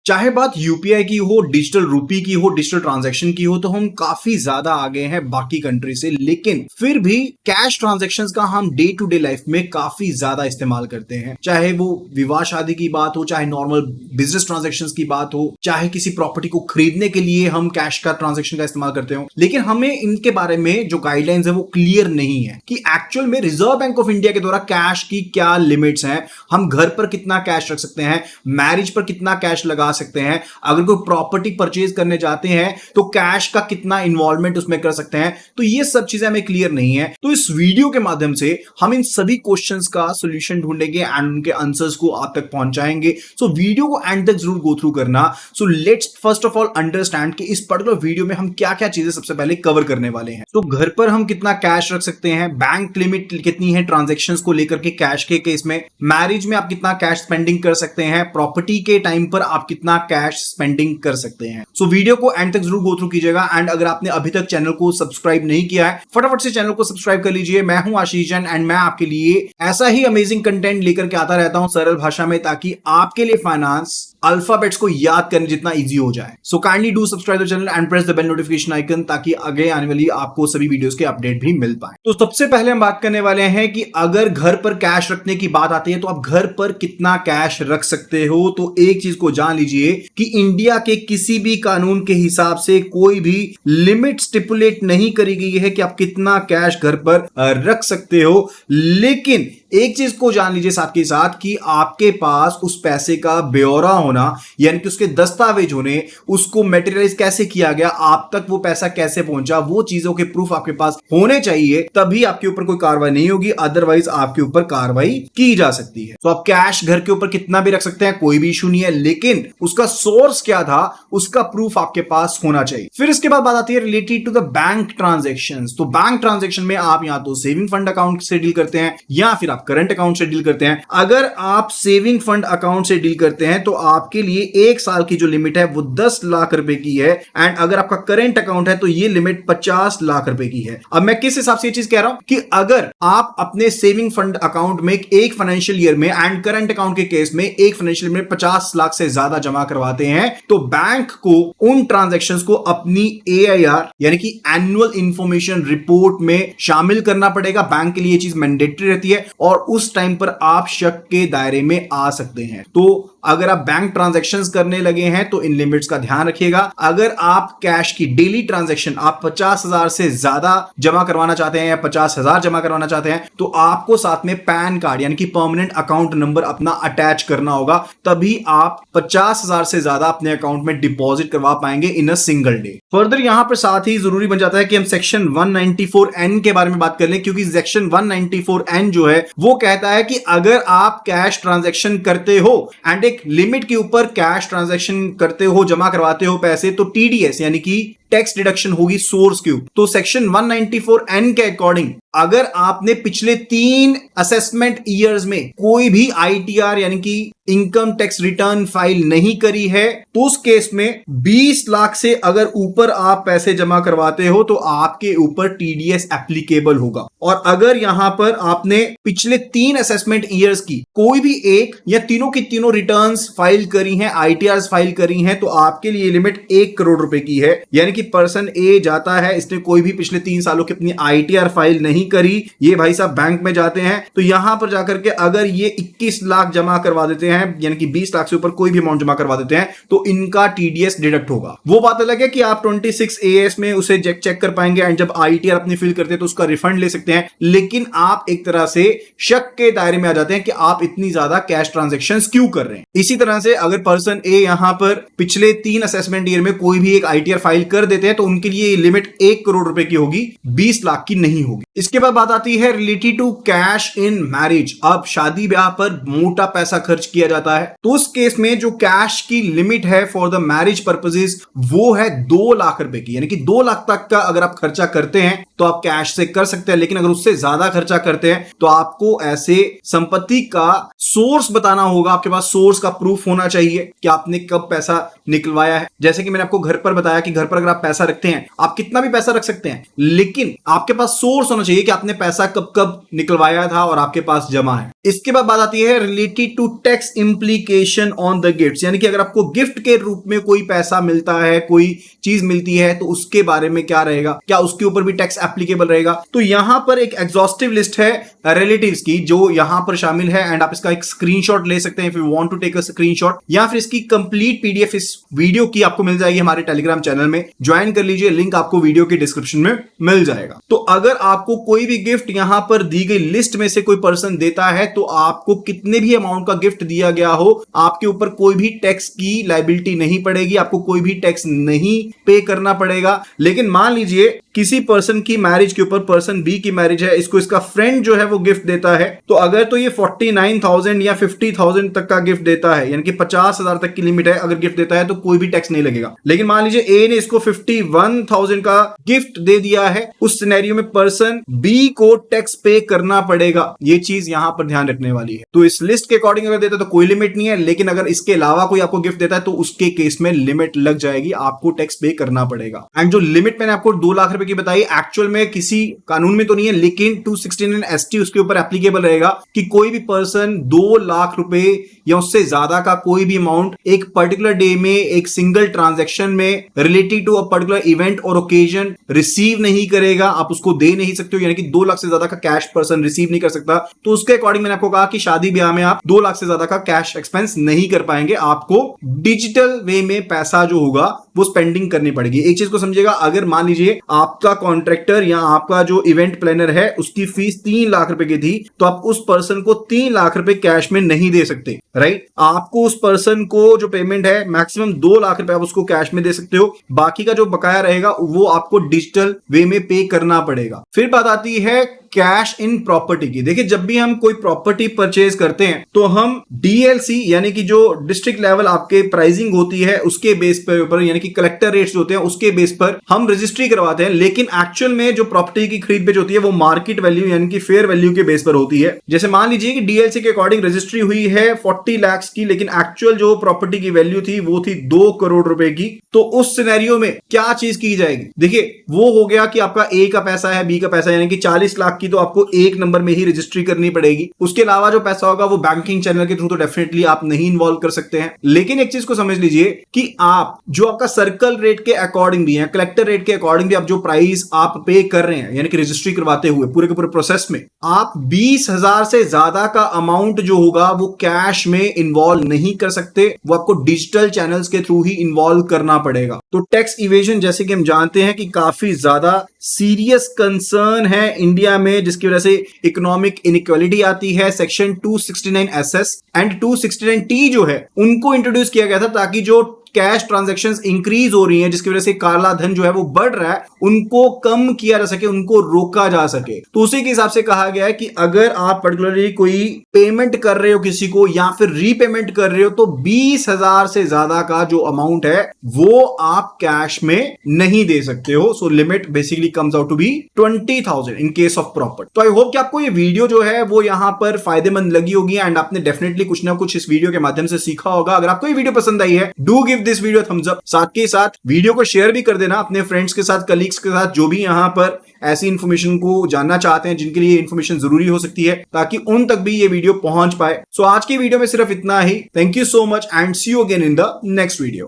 चाहे बात यूपीआई की हो, डिजिटल रूपी की हो, डिजिटल ट्रांजैक्शन की हो, तो हम काफी ज्यादा आगे हैं बाकी कंट्री से। लेकिन फिर भी कैश ट्रांजैक्शंस का हम डे टू डे लाइफ में काफी ज्यादा इस्तेमाल करते हैं। चाहे वो विवाह शादी की बात हो, चाहे नॉर्मल बिजनेस ट्रांजैक्शंस की बात हो, चाहे किसी प्रॉपर्टी को खरीदने के लिए हम कैश का ट्रांजैक्शन का इस्तेमाल करते हो। लेकिन हमें इनके बारे में जो गाइडलाइंस है वो क्लियर नहीं है कि एक्चुअल में रिजर्व बैंक ऑफ इंडिया के द्वारा कैश की क्या लिमिट्स हैं, हम घर पर कितना कैश रख सकते हैं, मैरिज पर कितना कैश लगा सकते हैं, अगर कोई प्रॉपर्टी परचेज करने जाते हैं तो कैश का कितना इन्वॉल्वमेंट उसमें कर सकते हैं। तो ये सब चीजें हमें क्लियर नहीं है। तो इस वीडियो के माध्यम से हम इन सभी क्वेश्चंस का सॉल्यूशन ढूंढेंगे एंड उनके आंसर्स को आप तक पहुंचाएंगे। सो वीडियो को एंड तक जरूर गो थ्रू करना। So let's first of all understand कि इस पर्टिकुलर वीडियो में हम क्या क्या चीजें सबसे पहले कवर करने वाले हैं। तो घर पर हम कितना कैश रख सकते हैं, बैंक लिमिट कितनी है ट्रांजैक्शंस को लेकर के कैश के केस में, मैरिज में आप कितना कैश स्पेंडिंग कर सकते हैं, प्रॉपर्टी के टाइम पर आप कितना कैश स्पेंडिंग कर सकते हैं। सो वीडियो को एंड तक जरूर गो थ्रू कीजिएगा। एंड अगर आपने अभी तक चैनल को सब्सक्राइब नहीं किया है, फटाफट से चैनल को सब्सक्राइब कर लीजिए। मैं हूं आशीष जैन एंड मैं आपके लिए ऐसा ही अमेजिंग कंटेंट लेकर के आता रहता हूं सरल भाषा में, ताकि आपके लिए फाइनेंस अल्फाबेट्स को याद करने जितना इजी हो जाए। So kindly do subscribe the channel and press the bell notification icon, ताकि आगे आने वाली आपको सभी वीडियोस के अपडेट भी मिल पाए। तो सबसे पहले हम बात करने वाले हैं कि अगर घर पर कैश रखने की बात आती है तो आप घर पर कितना कैश रख सकते हो। तो एक चीज को जान लीजिए कि इंडिया के किसी भी कानून के हिसाब से कोई भी लिमिट स्टिपुलेट नहीं करी गई है कि आप कितना कैश घर पर रख सकते हो। लेकिन एक चीज को जान लीजिए साथ के साथ कि आपके पास उस पैसे का ब्यौरा होना, यानी कि उसके दस्तावेज होने, उसको मटेरियलाइज कैसे किया गया, आप तक वो पैसा कैसे पहुंचा, वो चीजों के प्रूफ आपके पास होने चाहिए, तभी आपके ऊपर कोई कार्रवाई नहीं होगी। अदरवाइज आपके ऊपर कार्रवाई की जा सकती है। तो आप कैश घर के ऊपर कितना भी रख सकते हैं, कोई भी इशू नहीं है, लेकिन उसका सोर्स क्या था उसका प्रूफ आपके पास होना चाहिए। फिर इसके बाद बात आती है related to the bank transactions. तो बैंक ट्रांजेक्शन में आप या तो सेविंग फंड अकाउंट से डील करते हैं या फिर करंट अकाउंट से डील करते हैं। अगर आप सेविंग फंड अकाउंट से डील करते हैं तो आपके लिए एक साल की जो लिमिट है वो 10 लाख रुपए की है। एंड अगर आपका करंट अकाउंट है तो ये लिमिट 50 लाख रुपए की है। अब मैं किस हिसाब से ये चीज कह रहा हूं कि अगर आप अपने सेविंग फंड अकाउंट में एक फाइनेंशियल ईयर में एंड करंट अकाउंट के केस में एक फाइनेंशियल ईयर में 50 लाख से ज्यादा जमा करवाते हैं तो बैंक को उन ट्रांजैक्शंस को अपनी AIR यानी कि एनुअल इंफॉर्मेशन रिपोर्ट में शामिल करना पड़ेगा। बैंक के लिए ये चीज मैंडेटरी रहती है और उस टाइम पर आप शक के दायरे में आ सकते हैं। तो अगर आप बैंक ट्रांजैक्शंस करने लगे हैं तो इन लिमिट्स का ध्यान रखिएगा। अगर आप कैश की डेली ट्रांजैक्शन आप 50,000 से ज्यादा जमा करवाना चाहते हैं या 50,000 जमा करवाना चाहते हैं तो आपको साथ में पैन कार्ड यानी कि परमानेंट अकाउंट नंबर अपना अटैच करना होगा, तभी आप 50,000 से ज्यादा अपने अकाउंट में डिपॉजिट करवा पाएंगे इन अ सिंगल डे। फर्दर यहां पर साथ ही जरूरी बन जाता है कि हम सेक्शन 194N के बारे में बात कर लें, क्योंकि सेक्शन 194N जो है वो कहता है कि अगर आप कैश ट्रांजैक्शन करते हो एंड एक लिमिट के ऊपर कैश ट्रांजैक्शन करते हो, जमा करवाते हो पैसे, तो TDS यानी कि टैक्स डिडक्शन होगी सोर्स के ऊपर। तो सेक्शन 194N के अकॉर्डिंग अगर आपने पिछले 3 असेसमेंट ईयर्स में कोई भी ITR यानी कि इनकम टैक्स रिटर्न फाइल नहीं करी है तो उस केस में 20 लाख से अगर ऊपर आप पैसे जमा करवाते हो तो आपके ऊपर TDS एप्लीकेबल होगा। और अगर यहां पर आपने पिछले 3 असेसमेंट ईयर्स की कोई भी एक या तीनों की तीनों रिटर्न्स फाइल करी हैं, ITRs फाइल करी हैं, तो आपके लिए लिमिट 1 करोड़ रुपए की है। यानी कि पर्सन ए जाता है, इसने कोई भी पिछले 3 सालों की अपनी ITR फाइल नहीं करी, ये भाई साहब बैंक में जाते हैं तो यहां पर जाकर के अगर ये 21 लाख जमा करवा देते हैं यानी कि 20 लाख से ऊपर कोई भी अमाउंट जमा करवा देते हैं तो इनका TDS डिडक्ट होगा। वो बात अलग है कि आप 26 AS में उसे चेक कर पाएंगे एंड जब ITR अपनी फिल करते हैं तो उसका रिफंड ले सकते हैं, लेकिन आप एक तरह से शक के दायरे में आ जाते हैं कि आप इतनी ज्यादा कैश ट्रांजैक्शंस क्यों कर रहे हैं। इसी तरह से अगर पर्सन ए यहां पर पिछले 3 असेसमेंट ईयर में कोई भी एक ITR फाइल कर देते हैं तो उनके लिए लिमिट 1 करोड़ रुपए की होगी, 20 लाख की नहीं होगी। इसके बाद बात आती है related to cash in marriage. अब शादी ब्याह पर मोटा पैसा खर्च किया जाता है तो उस केस में जो कैश की लिमिट है फॉर द मैरिज पर्पसेस वो है 2 लाख रुपए की। यानी कि 2 लाख तक का अगर आप खर्चा करते हैं तो आप कैश से कर सकते हैं, लेकिन अगर उससे ज्यादा खर्चा करते हैं तो आपको ऐसे संपत्ति का सोर्स बताना होगा, आपके पास सोर्स का प्रूफ होना चाहिए कि आपने कब पैसा निकलवाया है। जैसे कि मैंने आपको घर पर बताया कि घर पर अगर आप पैसा रखते हैं, आप कितना भी पैसा रख सकते हैं, लेकिन आपके पास सोर्स होना चाहिए कि आपने पैसा कब कब निकलवाया था और आपके पास जमा है। इसके बाद बात आती है related to tax implication on the gifts, यानी कि अगर आपको गिफ्ट के रूप में कोई पैसा मिलता है, कोई चीज मिलती है, तो उसके बारे में क्या रहेगा, क्या उसके ऊपर भी टैक्स एप्लीकेबल रहेगा। तो यहां पर एक एग्जॉस्टिव लिस्ट है रिलेटिव्स की जो यहां पर शामिल है, एंड आप इसका एक स्क्रीनशॉट ले सकते हैं if you want to take a screenshot, या फिर इसकी कंप्लीट पीडीएफ इस वीडियो की आपको मिल जाएगी हमारे टेलीग्राम चैनल में। ज्वाइन कर लीजिए, लिंक आपको वीडियो के डिस्क्रिप्शन में मिल जाएगा। तो अगर आपको कोई भी गिफ्ट यहां पर दी गई लिस्ट में से कोई पर्सन देता है, तो आपको कितने भी अमाउंट का गिफ्ट दिया गया हो, आपके ऊपर कोई भी टैक्स की लायबिलिटी नहीं पड़ेगी, आपको कोई भी टैक्स नहीं पे करना पड़ेगा। लेकिन मान लीजिए किसी पर्सन की मैरिज के ऊपर, पर्सन बी की मैरिज है, इसको इसका फ्रेंड जो है वो गिफ्ट देता है, तो अगर तो ये 49,000 या 50,000 तक का गिफ्ट देता है, यानी कि 50,000 तक की लिमिट है, अगर गिफ्ट देता है तो कोई भी टैक्स नहीं लगेगा। लेकिन मान लीजिए ए ने इसको 51,000 का गिफ्ट दे दिया है, उस सिनेरियो में पर्सन बी को टैक्स पे करना पड़ेगा। ये चीज यहां पर ध्यान रखने वाली है। तो इस लिस्ट के अकॉर्डिंग अगर देता है तो कोई लिमिट नहीं है, लेकिन अगर इसके अलावा कोई आपको गिफ्ट देता है तो उसके केस में लिमिट लग जाएगी, आपको टैक्स पे करना पड़ेगा। एंड जो लिमिट मैंने आपको 2 लाख रुपए की बताई, एक्चुअल में किसी कानून में तो नहीं है, लेकिन 269 ST उसके ऊपर एप्लीकेबल रहेगा कि कोई भी पर्सन 2 लाख रुपए या उससे ज्यादा का कोई भी अमाउंट एक पर्टिकुलर डे में, एक सिंगल ट्रांजैक्शन में related to a particular event और ओकेजन रिसीव नहीं करेगा, आप उसको दे नहीं सकते हो। यानी कि 2 लाख से ज्यादा का कैश पर्सन रिसीव नहीं कर सकता। तो उसके अकॉर्डिंग मैंने आपको कहा कि शादी ब्याह में आप 2 लाख से ज्यादा का कैश एक्सपेंस नहीं कर पाएंगे, आपको डिजिटल वे में पैसा जो होगा वो स्पेंडिंग करनी पड़ेगी। एक चीज को समझिएगा, अगर मान लीजिए आपका कॉन्ट्रैक्टर या आपका जो इवेंट प्लानर है उसकी फीस 3 लाख रुपए की थी, तो आप उस पर्सन को 3 लाख रुपए कैश में नहीं दे सकते, राइट। आपको उस पर्सन को जो पेमेंट है मैक्सिमम 2 लाख रुपए आप उसको कैश में दे सकते हो, बाकी का जो बकाया रहेगा वो आपको डिजिटल वे में पे करना पड़ेगा। फिर बात आती है कैश इन प्रॉपर्टी की। देखिए, जब भी हम कोई प्रॉपर्टी परचेज करते हैं तो हम डीएलसी यानी कि जो डिस्ट्रिक्ट लेवल आपके प्राइसिंग होती है उसके बेस पर ऊपर, यानी कि कलेक्टर रेट्स होते हैं उसके बेस पर हम रजिस्ट्री करवाते हैं। लेकिन एक्चुअल में जो प्रॉपर्टी की खरीद बेच होती है वो मार्केट वैल्यू यानी कि फेयर वैल्यू के बेस पर होती है। जैसे मान लीजिए कि डीएलसी के अकॉर्डिंग रजिस्ट्री हुई है 40 लाख की, लेकिन एक्चुअल जो प्रॉपर्टी की वैल्यू थी वो थी 2 करोड़ रुपए की। तो उस सिनेरियो में क्या चीज की जाएगी? देखिए, वो हो गया कि आपका ए का पैसा है, बी का पैसा है, यानी कि 40 लाख की तो आपको एक नंबर में ही रजिस्ट्री करनी पड़ेगी। उसके अलावा जो पैसा होगा वो बैंकिंग चैनल के थ्रू तो डेफिनेटली आप नहीं इन्वॉल्व कर सकते हैं। लेकिन एक चीज को समझ लीजिए कि आप जो आपका सर्कल रेट के अकॉर्डिंग भी है, कलेक्टर रेट के अकॉर्डिंग भी आप जो प्राइस आप पे कर रहे हैं, यानी कि रजिस्ट्री करवाते हुए पूरे के पूरे प्रोसेस में आप 20,000 से ज्यादा का अमाउंट जो होगा वो कैश में इन्वॉल्व नहीं कर सकते, वो आपको डिजिटल चैनल्स के थ्रू ही इन्वॉल्व करना पड़ेगा। तो टैक्स इवेजन जैसे कि हम जानते हैं कि काफी ज्यादा सीरियस कंसर्न है इंडिया में, जिसकी वजह से इकोनॉमिक इनइक्वालिटी आती है। सेक्शन 269 SS एंड 269 T जो है उनको इंट्रोड्यूस किया गया था ताकि जो कैश ट्रांजैक्शंस इंक्रीज हो रही हैं, जिसकी वजह से काला धन जो है वो बढ़ रहा है, उनको कम किया जा सके, उनको रोका जा सके। तो उसी के हिसाब से कहा गया है कि अगर आप पर्टिकुलरली कोई पेमेंट कर रहे हो किसी को या फिर रीपेमेंट कर रहे हो तो 20,000 से ज्यादा का जो अमाउंट है वो आप कैश में नहीं दे सकते हो। So limit basically comes out to be 20,000 in case of property. तो आई होप कि आपको ये वीडियो जो है वो यहां पर फायदेमंद लगी होगी एंड आपने डेफिनेटली कुछ ना कुछ इस वीडियो के माध्यम से सीखा होगा। अगर आपको ये वीडियो पसंद आई है, do give this video Thums up. साथ के साथ वीडियो को शेयर भी कर देना अपने फ्रेंड्स के साथ, कलीग्स के साथ, जो भी यहां पर ऐसी इंफॉर्मेशन को जानना चाहते हैं, जिनके लिए इंफॉर्मेशन जरूरी हो सकती है, ताकि उन तक भी ये वीडियो पहुंच पाए। सो आज की वीडियो में सिर्फ इतना ही। Thank you so much and see you again in the next video.